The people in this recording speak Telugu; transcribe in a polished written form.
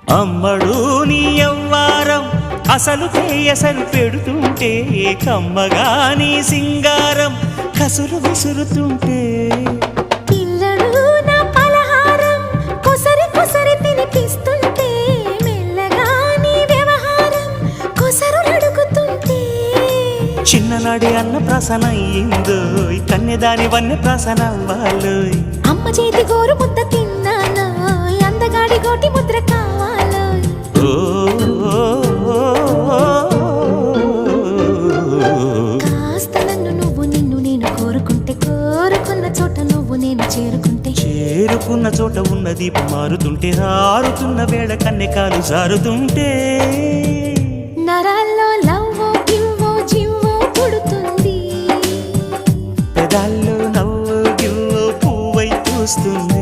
అమ్మడు నీ యవ్వారం అసలు కేయసలు పెడుతుంటే కమ్మగా నీ సింగారం కసురు విసురుతుంటే పిల్లడు నా పలహారం కొసరి కొసరి తినిపిస్తుంటే మెల్లగా నీ వ్యవహారం కొసరు అడుగుతుంటే చిన్ననాడి అన్న ప్రసన అయ్యిందో కన్యదాని వన్నె ప్రసన అవ్వాలోయ్ అమ్మ చేతి గోరు ముద్ద తిన్నాను అందగాడి గోటి ముద్ర కావాలో కాస్త నన్ను నువ్వు నిన్ను నేను కోరుకుంటే కోరుకున్న చోట నువ్వు నేను చేరుకుంటే చేరుకున్న చోట ఉన్న దీపం మారుతుంటే ఆరుతున్న వేళ కన్నెకాలు జారుతుంటే నరాల్లో లవ్వో గివ్వో జివ్వో పుడుతుంది పెదాల్లో నవ్వు గివ్వు పువ్వై పూస్తుంది